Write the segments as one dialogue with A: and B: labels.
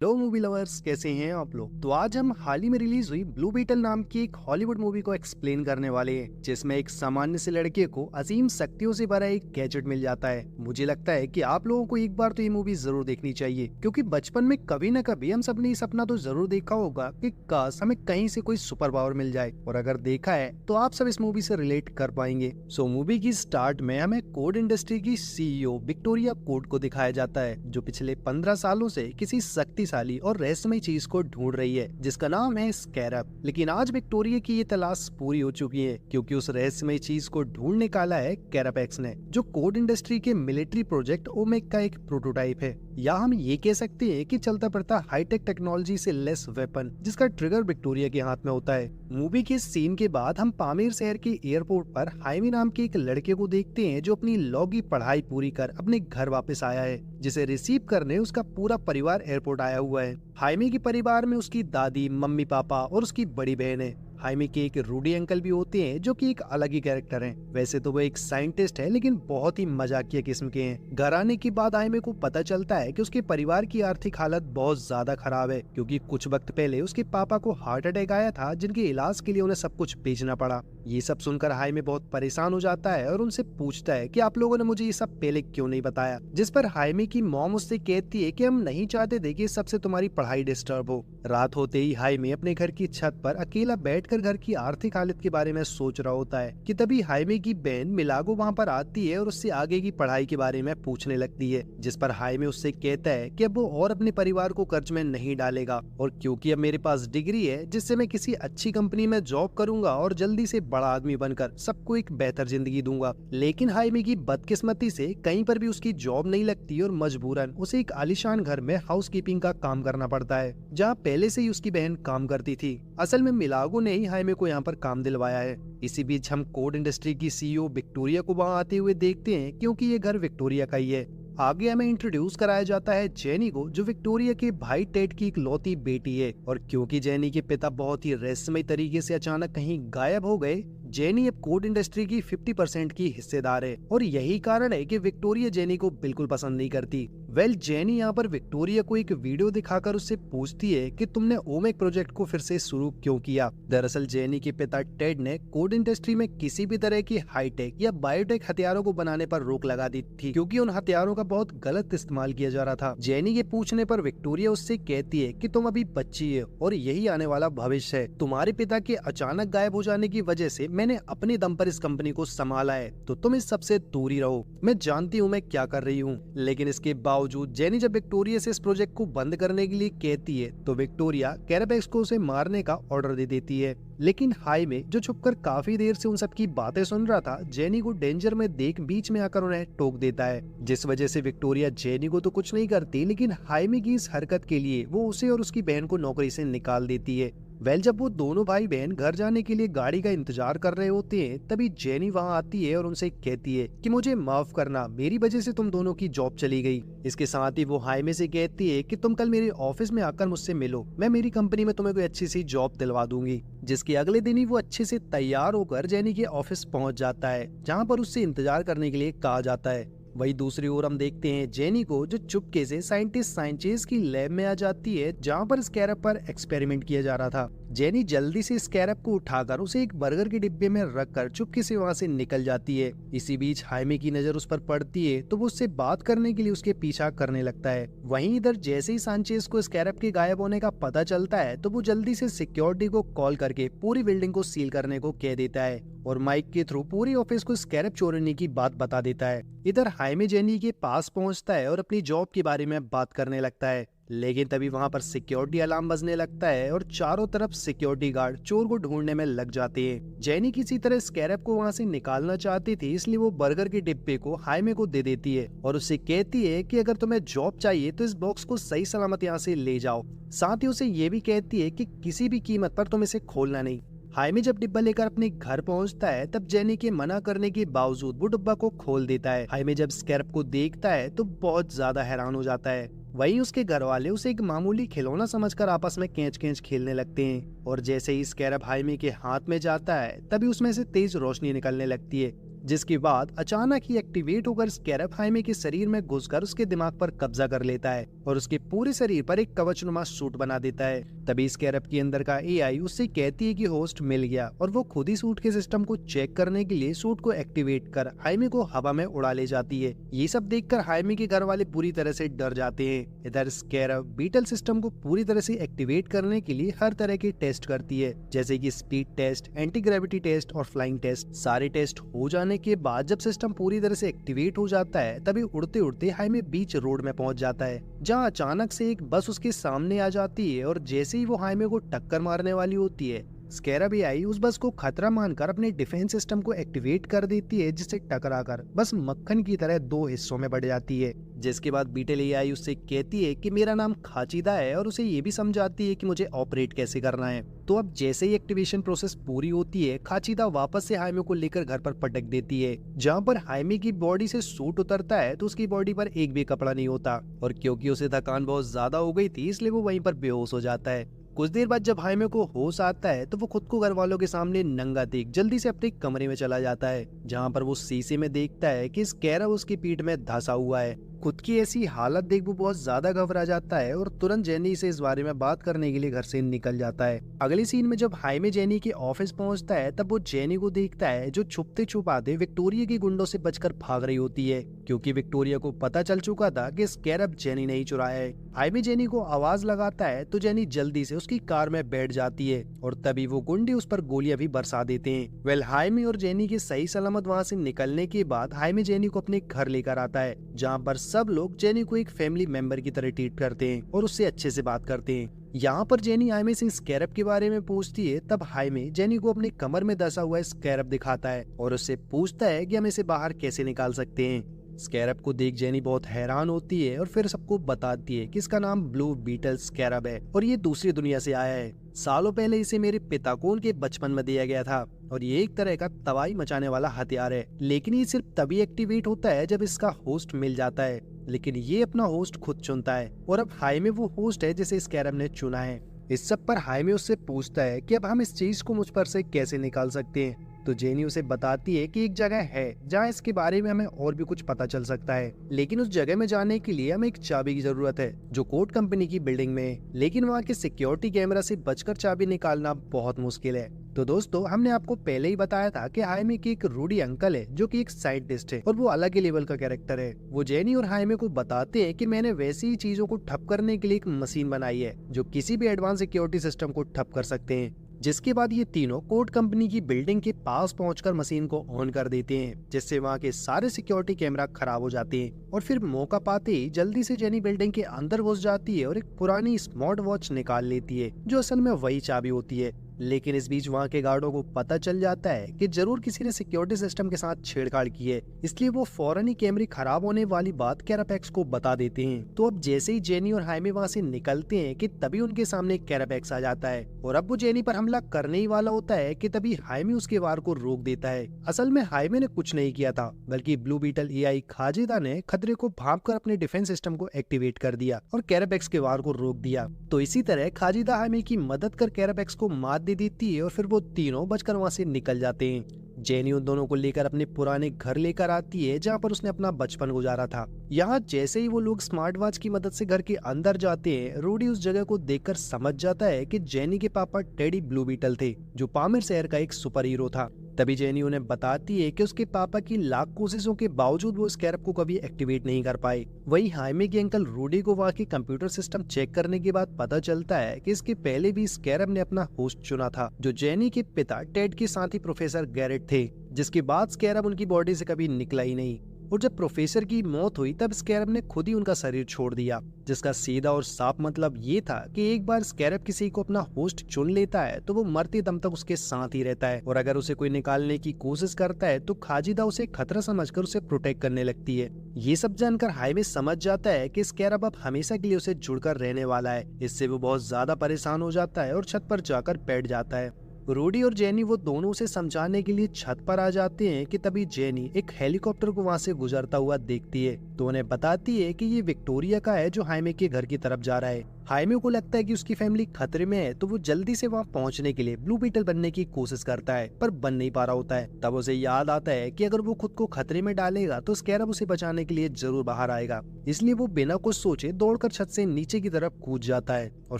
A: Hello movie lovers, कैसे हैं आप लोग। तो आज हम हाल ही में रिलीज हुई ब्लू बीटल नाम की एक हॉलीवुड मूवी को एक्सप्लेन करने वाले हैं, जिसमें एक सामान्य से लड़के को असीम शक्तियों से भरा एक गैजेट मिल जाता है। मुझे लगता है कि आप लोगों को एक बार तो ये मूवी जरूर देखनी चाहिए, क्योंकि बचपन में कभी न कभी हम सबने ये सपना तो जरूर देखा होगा कि काश हमें कहीं से कोई सुपर पावर मिल जाए, और अगर देखा है तो आप सब इस मूवी से रिलेट कर पाएंगे। सो मूवी की स्टार्ट में हमें कोड इंडस्ट्री की सीईओ विक्टोरिया कोड को दिखाया जाता है, जो पिछले 15 सालों से किसी शक्तिशाली और रहस्यमय चीज को ढूंढ रही है, जिसका नाम है स्कैरब। लेकिन आज विक्टोरिया की ये तलाश पूरी हो चुकी है, क्योंकि उस रहस्यमय चीज को ढूंढ निकाला है कैरापेक्स ने, जो कोड इंडस्ट्री के मिलिट्री प्रोजेक्ट ओमेग का एक प्रोटोटाइप है, या हम ये कह सकते हैं कि चलता फिरता हाईटेक टेक्नोलॉजी से लेस वेपन, जिसका ट्रिगर विक्टोरिया के हाथ में होता है। मूवी के सीन के बाद हम पामीर शहर के एयरपोर्ट पर हाइमी नाम के एक लड़के को देखते हैं, जो अपनी लॉ की पढ़ाई पूरी कर अपने घर वापस आया है, जिसे रिसीव करने उसका पूरा परिवार एयरपोर्ट आया हुआ है। हाइमी के परिवार में उसकी दादी, मम्मी पापा और उसकी बड़ी बहन है। हाइमी के एक रूडी अंकल भी होते हैं, जो कि एक अलग ही कैरेक्टर हैं। वैसे तो वो एक साइंटिस्ट है, लेकिन बहुत ही मजाकिया किस्म के हैं। घर आने के बाद हाइमी को पता चलता है कि उसके परिवार की आर्थिक हालत बहुत ज्यादा खराब है, क्योंकि कुछ वक्त पहले उसके पापा को हार्ट अटैक आया था, जिनके इलाज के लिए उन्हें सब कुछ बेचना पड़ा। ये सब सुनकर हाइमी बहुत परेशान हो जाता है और उनसे पूछता है कि आप लोगों ने मुझे ये सब पहले क्यों नहीं बताया, जिस पर हाइमी की मॉम उससे कहती है कि हम नहीं चाहते थे कि सबसे तुम्हारी पढ़ाई डिस्टर्ब हो। रात होते ही हाइमी अपने घर की छत पर अकेला बैठकर घर की आर्थिक हालत के बारे में सोच रहा होता है कि तभी हाइमी की बहन मिलागो वहाँ पर आती है और उससे आगे की पढ़ाई के बारे में पूछने लगती है, जिस पर हाइमी उससे कहता है कि अब वो और अपने परिवार को कर्ज में नहीं डालेगा, और क्योंकि अब मेरे पास डिग्री है जिससे मैं किसी अच्छी कंपनी में जॉब करूंगा और जल्दी से बड़ा आदमी बनकर सबको एक बेहतर जिंदगी दूंगा। लेकिन हाइमी की बदकिस्मती से कहीं पर भी उसकी जॉब नहीं लगती और मजबूरन उसे एक आलीशान घर में हाउसकीपिंग का काम करना पड़ता है, जहाँ पहले से ही उसकी बहन काम करती थी। असल में मिलागो ने ही हाइमी को यहाँ पर काम दिलवाया है। इसी बीच हम कोड इंडस्ट्री की सीईओ विक्टोरिया को वहाँ आते हुए देखते हैं, क्योंकि ये घर विक्टोरिया का ही है। आगे हमें इंट्रोड्यूस कराया जाता है जेनी को, जो विक्टोरिया के भाई टेड की इकलौती बेटी है, और क्योंकि जेनी के पिता बहुत ही रहस्यमय तरीके से अचानक कहीं गायब हो गए, जेनी अब कोड इंडस्ट्री की 50% की हिस्सेदार है, और यही कारण है कि विक्टोरिया जेनी को बिल्कुल पसंद नहीं करती। जेनी यहाँ पर विक्टोरिया को एक वीडियो दिखाकर उससे पूछती है कि तुमने ओमेग प्रोजेक्ट को फिर से शुरू क्यों किया। दरअसल जेनी के पिता टेड ने कोड इंडस्ट्री में किसी भी तरह की हाईटेक या बायोटेक हथियारों को बनाने पर रोक लगा दी थी, क्योंकि उन हथियारों का बहुत गलत इस्तेमाल किया जा रहा था। जेनी के पूछने पर विक्टोरिया उससे कहती है कि तुम अभी बच्ची है और यही आने वाला भविष्य है। तुम्हारे पिता के अचानक गायब हो जाने की वजह से मैंने अपने दम पर इस कंपनी को संभाला है, तो तुम इस सबसे दूर ही रहो। मैं जानती हूँ मैं क्या कर रही हूँ। लेकिन इसके बावजूद जेनी जब विक्टोरिया से इस प्रोजेक्ट को बंद करने के लिए कहती है, तो विक्टोरिया कैरापेक्स को उसे मारने का ऑर्डर दे देती है। लेकिन हाइमे, जो छुपकर काफी देर से उन सब की बातें सुन रहा था, जेनी को डेंजर में देख बीच में आकर उन्हें टोक देता है, जिस वजह से विक्टोरिया जेनी को तो कुछ नहीं करती, लेकिन हाइमे की इस हरकत के लिए वो उसे और उसकी बहन को नौकरी से निकाल देती है। जब वो दोनों भाई बहन घर जाने के लिए गाड़ी का इंतजार कर रहे होते हैं, तभी जेनी वहाँ आती है और उनसे कहती है कि मुझे माफ करना, मेरी वजह से तुम दोनों की जॉब चली गई। इसके साथ ही वो हाइमे से कहती है कि तुम कल मेरे ऑफिस में आकर मुझसे मिलो, मैं मेरी कंपनी में तुम्हें कोई अच्छी सी जॉब दिलवा दूंगी। जिसके अगले दिन ही वो अच्छे से तैयार होकर जेनी के ऑफिस पहुंच जाता है, जहाँ पर उससे इंतजार करने के लिए कहा जाता है। वही दूसरी ओर हम देखते हैं जेनी को, जो चुपके से साइंटिस्ट साइंचेज की लैब में आ जाती है, जहाँ पर स्कैरब पर एक्सपेरिमेंट किया जा रहा था। जेनी जल्दी से स्कैरब को उठाकर उसे एक बर्गर के डिब्बे में रखकर चुपके से वहाँ से निकल जाती है। इसी बीच हाइमे की नजर उस पर पड़ती है, तो वो उससे बात करने के लिए उसके पीछा करने लगता है। वहीं इधर जैसे ही सांचेज को स्कैरब के गायब होने का पता चलता है, तो वो जल्दी से सिक्योरिटी को कॉल करके पूरी बिल्डिंग को सील करने को कह देता है, और माइक के थ्रू पूरी ऑफिस को स्कैरब चोरने की बात बता देता है। इधर हाइमे जेनी के पास पहुंचता है और अपनी जॉब के बारे में बात करने लगता है, लेकिन तभी वहां पर सिक्योरिटी अलार्म बजने लगता है और चारों तरफ सिक्योरिटी गार्ड चोर को ढूंढने में लग जाते हैं। जेनी किसी तरह स्कैरब को वहां से निकालना चाहती थी, इसलिए वो बर्गर के डिब्बे को हाइमे को दे देती है और उससे कहती है कि अगर तुम्हें जॉब चाहिए तो इस बॉक्स को सही सलामत यहाँ से ले जाओ। साथ ही उसे ये भी कहती है कि किसी भी कीमत पर तुम इसे खोलना नहीं। हाइमे जब डिब्बा लेकर अपने घर पहुंचता है, तब जेनी के मना करने के बावजूद वो डिब्बा को खोल देता है। हाइमे जब स्कैरब को देखता है तो बहुत ज्यादा हैरान हो जाता है। वहीं उसके घर वाले उसे एक मामूली खिलौना समझकर आपस में कैच कैच खेलने लगते हैं, और जैसे ही स्कैरब हाइमे के हाथ में जाता है, तभी उसमें से तेज रोशनी निकलने लगती है, जिसके बाद अचानक ही एक्टिवेट होकर स्कैरब हाइमे के शरीर में घुसकर उसके दिमाग पर कब्जा कर लेता है और उसके पूरे शरीर पर एक कवचनुमा सूट बना देता है। तभी स्कैरब के अंदर का एआई उससे कहती है कि होस्ट मिल गया और वो खुद ही सूट के सिस्टम को चेक करने के लिए सूट को एक्टिवेट कर हाइमे को हवा में उड़ा ले जाती है। ये सब देखकर हाइमे के घर वाले पूरी तरह से डर जाते हैं। इधर स्कैरब बीटल सिस्टम को पूरी तरह से एक्टिवेट करने के लिए हर तरह के टेस्ट करती है, जैसे कि speed test, anti gravity test और फ्लाइंग टेस्ट। सारे टेस्ट हो जाने के बाद जब सिस्टम पूरी तरह से एक्टिवेट हो जाता है तभी उड़ते उड़ते हाइमे बीच रोड में पहुंच जाता है, जहां अचानक से एक बस उसके सामने आ जाती है और जैसे ही वो हाइमे को टक्कर मारने वाली होती है, स्कैरब एआई उस बस को खतरा मानकर अपने डिफेंस सिस्टम को एक्टिवेट कर देती है, जिससे टकराकर बस मक्खन की तरह दो हिस्सों में बढ़ जाती है। जिसके बाद बीटल एआई उससे कहती है कि मेरा नाम खाचिदा है और उसे ये भी समझाती है कि मुझे ऑपरेट कैसे करना है। तो अब जैसे ही एक्टिवेशन प्रोसेस पूरी होती है, खाचिदा वापस से हाइमे को लेकर घर पर पटक देती है, जहाँ पर हाइमे की बॉडी से सूट उतरता है तो उसकी बॉडी पर एक भी कपड़ा नहीं होता और क्योंकि उसे थकान बहुत ज्यादा हो गई थी इसलिए वो वहीं पर बेहोश हो जाता है। कुछ देर बाद जब हाइमे को होश आता है तो वो खुद को घर वालों के सामने नंगा देख जल्दी से अपने कमरे में चला जाता है, जहाँ पर वो शीशे में देखता है कि स्कैरब उसकी पीठ में धंसा हुआ है। खुद की ऐसी हालत देख वो बहुत ज्यादा घबरा जाता है और तुरंत जेनी से इस बारे में बात करने के लिए घर से निकल जाता है। अगली सीन में जब हाइमे जेनी के ऑफिस पहुंचता है तब वो जेनी को देखता है जो छुपते छुपाते विक्टोरिया की गुंडों से बचकर भाग रही होती है, क्योंकि विक्टोरिया को पता चल चुका था कि स्कैरब जेनी नहीं चुराया है। हाइमे जेनी को आवाज लगाता है तो जेनी जल्दी से उसकी कार में बैठ जाती है और तभी वो गुंडे उस पर गोलियां भी बरसा देते हैं। वेल हाइमे और जेनी के सही सलामत वहाँ से निकलने के बाद हाइमे जेनी को अपने घर लेकर आता है, जहाँ पर सब लोग जेनी को एक फैमिली मेंबर की तरह ट्रीट करते हैं और उससे अच्छे से बात करते हैं। यहाँ पर जेनी हाइमे से स्कैरब के बारे में पूछती है, तब हाइमे जेनी को अपने कमर में धंसा हुआ स्कैरब दिखाता है और उससे पूछता है कि हम इसे बाहर कैसे निकाल सकते हैं। स्कैरब को देख जेनी बहुत हैरान होती है और फिर सबको बताती है कि इसका नाम ब्लू बीटल स्कैरब है और ये दूसरी दुनिया से आया है। सालों पहले इसे मेरे पिता को उनके बचपन में दिया गया था और ये एक तरह का तबाही मचाने वाला हथियार है, लेकिन ये सिर्फ तभी एक्टिवेट होता है जब इसका होस्ट मिल जाता है, लेकिन ये अपना होस्ट खुद चुनता है और अब हाइमे वो होस्ट है जिसे स्कैरब ने चुना है। इस सब पर हाइमे उससे पूछता है कि अब हम इस चीज को मुझ पर से कैसे निकाल सकते हैं, तो जेनी उसे बताती है कि एक जगह है जहाँ इसके बारे में हमें और भी कुछ पता चल सकता है, लेकिन उस जगह में जाने के लिए हमें एक चाबी की जरूरत है जो कोड कंपनी की बिल्डिंग में है, लेकिन वहाँ के सिक्योरिटी कैमरा से बचकर चाबी निकालना बहुत मुश्किल है। तो दोस्तों हमने आपको पहले ही बताया था कि हाइमे की एक रूडी अंकल है जो कि एक साइंटिस्ट है और वो अलग ही लेवल का कैरेक्टर है। वो जेनी और हाइमे को बताते हैं कि मैंने वैसी ही चीजों को ठप करने के लिए एक मशीन बनाई है जो किसी भी एडवांस सिक्योरिटी सिस्टम को ठप कर सकते हैं। जिसके बाद ये तीनों कोड कंपनी की बिल्डिंग के पास पहुंचकर मशीन को ऑन कर देते हैं, जिससे वहाँ के सारे सिक्योरिटी कैमरा खराब हो जाते हैं और फिर मौका पाते ही जल्दी से जेनी बिल्डिंग के अंदर घुस जाती है और एक पुरानी स्मार्ट वॉच निकाल लेती है जो असल में वही चाबी होती है। लेकिन इस बीच वहाँ के गार्डों को पता चल जाता है कि जरूर किसी ने सिक्योरिटी सिस्टम के साथ छेड़छाड़ की है, इसलिए वो फौरन ही कैमरे खराब होने वाली बात कैरापेक्स को बता देते हैं। तो अब जैसे ही जेनी और हाइमे वहाँ से निकलते हैं कि तभी उनके सामने कैरापेक्स आ जाता है और अब वो जेनी पर हमला करने ही वाला होता है कि तभी हाइमे उसके वार को रोक देता है। असल में हाइमे ने कुछ नहीं किया था, बल्कि ब्लू बीटल एआई खाजिदा ने खतरे को भांपकर अपने डिफेंस सिस्टम को एक्टिवेट कर दिया और कैरापेक्स के वार को रोक दिया। तो इसी तरह खाजिदा हाइमे की मदद कर कैरापेक्स को मात दे देती है और फिर वो तीनों बचकर वहाँ से निकल जाते हैं। जेनी उन दोनों को लेकर अपने पुराने घर लेकर आती है जहाँ पर उसने अपना बचपन गुजारा था। यहाँ जैसे ही वो लोग स्मार्ट वॉच की मदद से घर के अंदर जाते हैं, रूडी उस जगह को देखकर समझ जाता है कि जेनी के पापा टेडी ब्लू बीटल थे जो पामिर शहर का एक सुपर हीरो था। तभी जेनी उन्हें बताती है कि उसके पापा की लाख कोशिशों के बावजूद वो स्कैरब को कभी एक्टिवेट नहीं कर पाए। वही हाइमे के अंकल रूडी को वहाँ की कंप्यूटर सिस्टम चेक करने के बाद पता चलता है कि इसके पहले भी स्कैरब ने अपना होस्ट चुना था जो जेनी के पिता टेड के साथी प्रोफेसर गैरेट थे, जिसके बाद स्कैरब उनकी बॉडी से कभी निकला ही नहीं। और जब प्रोफेसर की मौत हुई तब स्कैरब ने खुद ही उनका शरीर छोड़ दिया, जिसका सीधा और साफ मतलब ये था कि एक बार स्कैरब किसी को अपना होस्ट चुन लेता है तो वो मरते दम तक उसके साथ ही रहता है और अगर उसे कोई निकालने की कोशिश करता है तो खाजिदा उसे खतरा समझकर उसे प्रोटेक्ट करने लगती है। ये सब जानकर हाइमे समझ जाता है कि स्कैरब अब हमेशा के लिए उसे जुड़कर रहने वाला है। इससे वो बहुत ज्यादा परेशान हो जाता है और छत पर जाकर बैठ जाता है। रूडी और जेनी वो दोनों उसे समझाने के लिए छत पर आ जाते हैं कि तभी जेनी एक हेलीकॉप्टर को वहाँ से गुजरता हुआ देखती है तो उन्हें बताती है कि ये विक्टोरिया का है जो हाइमे के घर की तरफ जा रहा है। हाइमे को लगता है कि उसकी फैमिली खतरे में है, तो वो जल्दी से वहाँ पहुँचने के लिए ब्लू बीटल बनने की कोशिश करता है, पर बन नहीं पा रहा होता है। तब उसे याद आता है कि अगर वो खुद को खतरे में डालेगा तो स्कैरब उसे बचाने के लिए जरूर बाहर आएगा। इसलिए वो बिना कुछ सोचे दौड़कर छत से नीचे की तरफ कूद जाता है और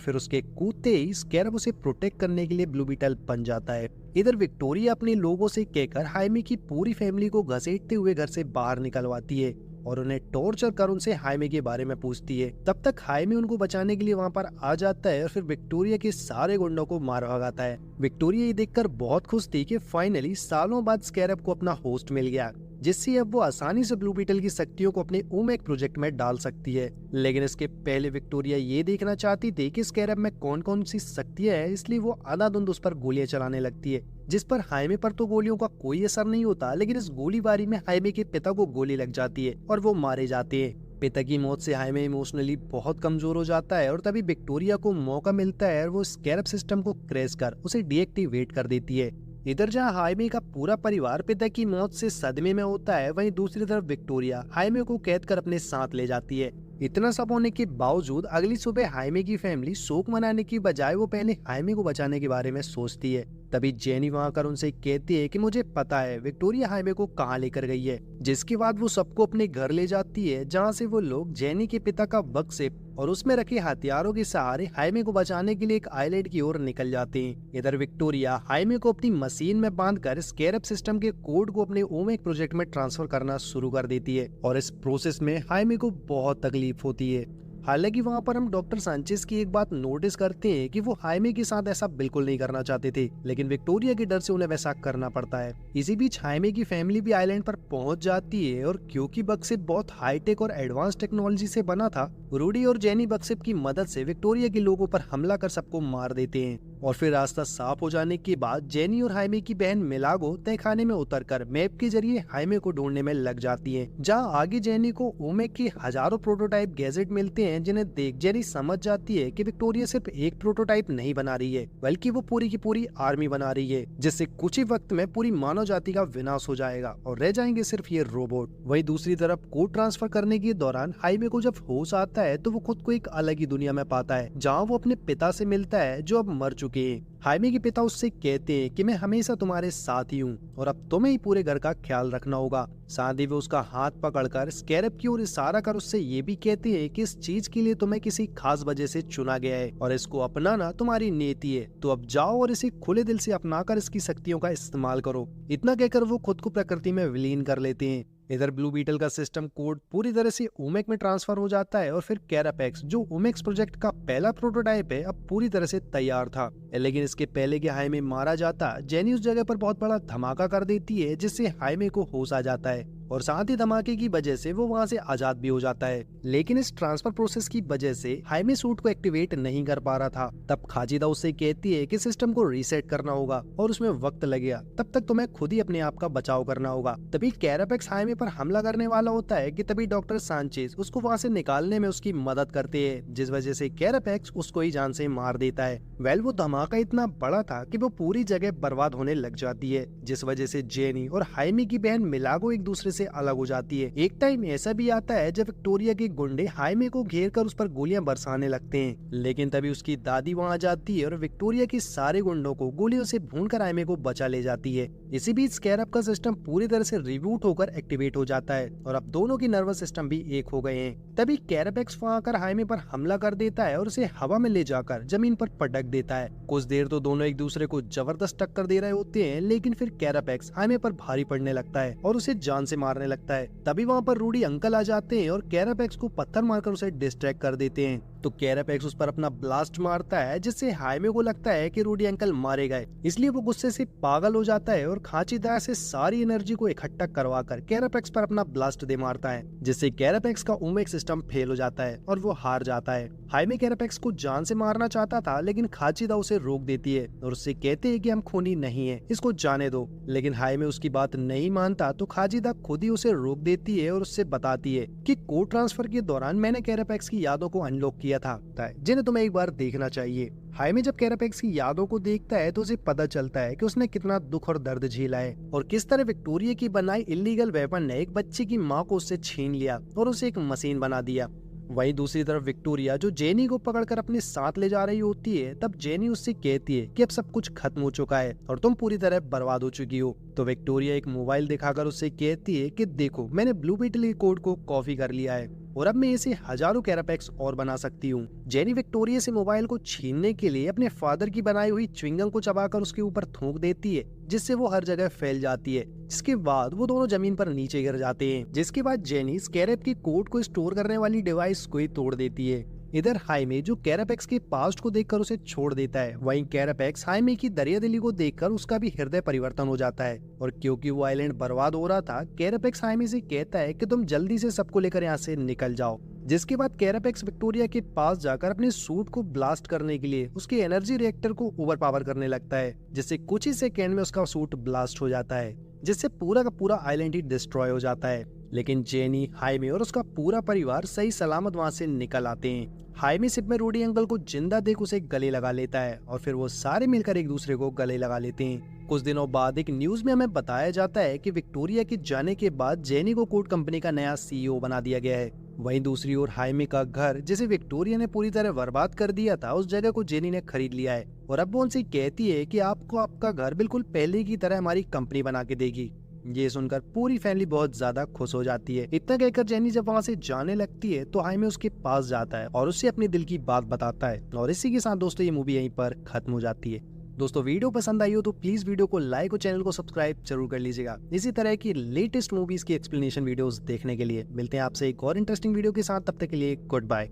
A: फिर उसके कूदते ही स्कैरब उसे प्रोटेक्ट करने के लिए ब्लू बीटल बन जाता है। इधर विक्टोरिया अपने लोगों से कहकर हाइमे की पूरी फैमिली को घसीटते हुए घर से बाहर निकलवाती है और उन्हें टॉर्चर कर उनसे हाइमे के बारे में पूछती है। तब तक हाइमे उनको बचाने के लिए वहाँ पर आ जाता है और फिर विक्टोरिया के सारे गुंडों को मार भगाता है। विक्टोरिया ये देखकर बहुत खुश थी कि फाइनली सालों बाद स्कैरब को अपना होस्ट मिल गया, जिससे अब वो आसानी से ब्लू बीटल की शक्तियों को अपने ओमेक प्रोजेक्ट में डाल सकती है। लेकिन इसके पहले विक्टोरिया ये देखना चाहती थी कि स्कैरब में कौन कौन सी शक्तियां हैं, इसलिए वो अंधाधुंध उस पर गोलियां चलाने लगती है, जिस पर हाइमे पर तो गोलियों का कोई असर नहीं होता, लेकिन इस गोलीबारी में हाइमे के पिता को गोली लग जाती है और वो मारे जाते हैं। पिता की मौत से हाइमे इमोशनली बहुत कमजोर हो जाता है और तभी विक्टोरिया को मौका मिलता है और वो स्कैरब सिस्टम को क्रैश कर उसे डीएक्टिवेट कर देती है। इधर जहाँ हाइमे का पूरा परिवार पिता की मौत से सदमे में होता है, वहीं दूसरी तरफ विक्टोरिया हाइमे को कैद कर अपने साथ ले जाती है। इतना सब होने के बावजूद अगली सुबह हाइमे की फैमिली शोक मनाने की बजाय वो पहले हाइमे को बचाने के बारे में सोचती है। तभी जेनी वहाँ कर उनसे कहती है कि मुझे पता है विक्टोरिया हाइमे को कहाँ लेकर गई है, जिसके बाद वो सबको अपने घर ले जाती है, जहाँ से वो लोग जेनी के पिता का बक्से और उसमें रखे हथियारों के सहारे हाइमे को बचाने के लिए एक आइलैंड की ओर निकल जाते हैं। इधर विक्टोरिया हाइमे को अपनी मशीन में बांधकर स्कैरब सिस्टम के कोड को अपने ओमेक प्रोजेक्ट में ट्रांसफर करना शुरू कर देती है और इस प्रोसेस में हाइमे को बहुत तकलीफ होती है। हालांकि वहाँ पर हम डॉक्टर सांचेज की एक बात नोटिस करते हैं कि वो हाइमे के साथ ऐसा बिल्कुल नहीं करना चाहते थे, लेकिन विक्टोरिया के डर से उन्हें वैसा करना पड़ता है। इसी बीच हाइमे की फैमिली भी आइलैंड पर पहुंच जाती है और क्योंकि बक्सिप बहुत हाईटेक और एडवांस टेक्नोलॉजी से बना था, रूडी और जेनी बक्सिप की मदद से विक्टोरिया के लोगों पर हमला कर सबको मार देते हैं। और फिर रास्ता साफ हो जाने के बाद जेनी और हाइमे की बहन मिलागो तहखाने में उतरकर मैप के जरिए हाइमे को ढूंढने में लग जाती है, जहाँ आगे जेनी को ओमेक के हजारों प्रोटोटाइप गैजेट मिलते हैं, जिन्हें देख जेनी समझ जाती है कि विक्टोरिया सिर्फ एक प्रोटोटाइप नहीं बना रही है, बल्कि वो पूरी की पूरी आर्मी बना रही है, जिससे कुछ ही वक्त में पूरी मानव जाति का विनाश हो जाएगा और रह जाएंगे सिर्फ ये रोबोट। वहीं दूसरी तरफ कोड ट्रांसफर करने के दौरान हाइमे को जब होश आता है तो वो खुद को एक अलग ही दुनिया में पाता है, जहाँ वो अपने पिता से मिलता है जो अब मर चुके हैं। हाइमे के पिता उससे कहते हैं कि मैं हमेशा तुम्हारे साथ ही हूँ और अब तुम्हें ही पूरे घर का ख्याल रखना होगा। साथ ही वे उसका हाथ पकड़कर स्कैरब की ओर इशारा कर उससे ये भी कहते हैं कि इस चीज के लिए तुम्हें किसी खास वजह से चुना गया है और इसको अपनाना तुम्हारी नीति है, तो अब जाओ और इसे खुले दिल से अपनाकर इसकी शक्तियों का इस्तेमाल करो। इतना कहकर वो खुद को प्रकृति में विलीन कर लेते हैं। इधर ब्लू बीटल का सिस्टम कोड पूरी तरह से ओमेक में ट्रांसफर हो जाता है और फिर कैरापेक्स, जो ओमेक्स प्रोजेक्ट का पहला प्रोटोटाइप है, अब पूरी तरह से तैयार था। लेकिन इसके पहले कि हाइमे मारा जाता, जेनी उस जगह पर बहुत बड़ा धमाका कर देती है, जिससे हाइमे को होश आ जाता है और साथ ही धमाके की वजह से वो वहाँ से आजाद भी हो जाता है। लेकिन इस ट्रांसफर प्रोसेस की वजह से हाइमे सूट को एक्टिवेट नहीं कर पा रहा था। तब खाजिदा उससे कहती है कि सिस्टम को रीसेट करना होगा और उसमें वक्त लगेगा, तब तक तुम्हें खुद ही अपने आप का बचाव करना होगा। तभी कैरापेक्स हाइमे पर हमला करने वाला होता है कि तभी डॉक्टर सांचेज उसको वहाँ से निकालने में उसकी मदद करते हैं, जिस वजह से कैरापेक्स उसको ही जान से मार देता है। वो धमाका इतना बड़ा था कि वो पूरी जगह बर्बाद होने लग जाती है, जिस वजह से जेनी और हाइमे की बहन मिलागो एक दूसरे से अलग हो जाती है। एक टाइम ऐसा भी आता है जब विक्टोरिया के गुंडे हाइमे को घेर कर उस पर गोलियां बरसाने लगते हैं, लेकिन तभी उसकी दादी वहां आ जाती है और विक्टोरिया के सारे गुंडों को गोलियों से भूनकर हाइमे को बचा ले जाती है। इसी बीच स्कैरब का सिस्टम पूरी तरह से रिबूट होकर एक्टिवेट हो जाता है और अब दोनों की नर्वस सिस्टम भी एक हो गए हैं। तभी कैरापेक्स वहां आकर हाइमे पर हमला कर देता है और उसे हवा में ले जाकर जमीन पर पटक देता है। कुछ देर तो दोनों एक दूसरे को जबरदस्त टक्कर दे रहे होते हैं, लेकिन फिर कैरापेक्स हाइमे पर भारी पड़ने लगता है और उसे जान से मारने लगता है। तभी वहाँ पर रूडी अंकल आ जाते हैं और कैरापेक्स को पत्थर मारकर उसे डिस्ट्रैक्ट कर देते हैं। तो कैरापेक्स उस पर अपना ब्लास्ट मारता है, जिससे हाइमे को लगता है कि रूडी अंकल मारे गए, इसलिए वो गुस्से से पागल हो जाता है और खांचीदार से सारी एनर्जी को इकट्ठा करवाकर कैरापेक्स पर अपना ब्लास्ट दे मारता है, जिससे कैरापेक्स का ओमेक सिस्टम फेल हो जाता है और वो हार जाता है। हाइमे कैरापेक्स को जान से मारना चाहता था, लेकिन खांचीदा उसे रोक देती है और उससे कहते हैं कि हम खूनी नहीं है, इसको जाने दो। लेकिन हाइमे उसकी बात नहीं मानता, तो खांचीदा खुद ही उसे रोक देती है और उससे बताती है कि कोड ट्रांसफर के दौरान मैंने कैरापेक्स की यादों को अनलॉक किया था, जिन्हें तुम्हें एक बार देखना चाहिए। हाइमे जब कैरापेक्स की यादों को देखता है तो उसे पता चलता है कि उसने कितना दुख और दर्द झेला है और किस तरह विक्टोरिया की बनाई इलीगल वेपन ने एक बच्चे की माँ को उससे छीन लिया और उसे एक मशीन बना दिया। वहीं दूसरी तरफ विक्टोरिया जो जेनी को पकड़कर अपने साथ ले जा रही होती है, तब जेनी उससे कहती है कि अब सब कुछ खत्म हो चुका है और तुम पूरी तरह बर्बाद हो चुकी हो। तो विक्टोरिया एक मोबाइल दिखाकर उससे कहती है कि देखो, मैंने ब्लू बीटल के कोड को कॉपी कर लिया है और अब मैं इसे हजारों कैरापेक्स और बना सकती हूँ। जेनी विक्टोरिया से मोबाइल को छीनने के लिए अपने फादर की बनाई हुई च्युइंगम को चबाकर उसके ऊपर थूक देती है, जिससे वो हर जगह फैल जाती है। जिसके बाद वो दोनों जमीन पर नीचे गिर जाते हैं। जिसके बाद जेनी स्कैरेब के कोड को स्टोर करने वाली डिवाइस को ही तोड़ देती है। इधर हाइमे जो कैरापेक्स के पास्ट को देखकर उसे छोड़ देता है, वहीं कैरापेक्स हाइमे की दरियादिली को देखकर उसका भी हृदय परिवर्तन हो जाता है। और क्योंकि वो आइलैंड बर्बाद हो रहा था, कैरापेक्स हाइमे से कहता है कि तुम जल्दी से सबको लेकर यहाँ से निकल जाओ। जिसके बाद कैरापेक्स विक्टोरिया के पास जाकर अपने सूट को ब्लास्ट करने के लिए उसके एनर्जी रिएक्टर को ओवर पावर करने लगता है, जिससे कुछ ही सेकेंड में उसका सूट ब्लास्ट हो जाता है, जिससे पूरा का पूरा आइलैंड ही डिस्ट्रॉय हो जाता है। लेकिन जेनी, हाइमे और उसका पूरा परिवार सही सलामत वहाँ से निकल आते हैं। हाइमे शिप में रूडी अंकल को जिंदा देख उसे गले लगा लेता है और फिर वो सारे मिलकर एक दूसरे को गले लगा लेते हैं। कुछ दिनों बाद एक न्यूज में हमें बताया जाता है कि विक्टोरिया के जाने के बाद जेनी को कोड कंपनी का नया CEO बना दिया गया है। वहीं दूसरी ओर हाइमे का घर, जिसे विक्टोरिया ने पूरी तरह बर्बाद कर दिया था, उस जगह को जेनी ने खरीद लिया है और अब वो उनसे कहती है कि आपको आपका घर बिल्कुल पहले की तरह हमारी कंपनी बना के देगी। ये सुनकर पूरी फैमिली बहुत ज्यादा खुश हो जाती है। इतना कहकर जेनी जब वहाँ से जाने लगती है तो हाइमे उसके पास जाता है और उससे अपने दिल की बात बताता है। और इसी के साथ दोस्तों ये मूवी यहीं पर खत्म हो जाती है। दोस्तों वीडियो पसंद आई हो तो प्लीज वीडियो को लाइक और चैनल को सब्सक्राइब जरूर कर लीजिएगा। इसी तरह की लेटेस्ट मूवीज की एक्सप्लेनेशन वीडियोस देखने के लिए मिलते हैं आपसे एक और इंटरेस्टिंग वीडियो के साथ। तब तक के लिए गुड बाय।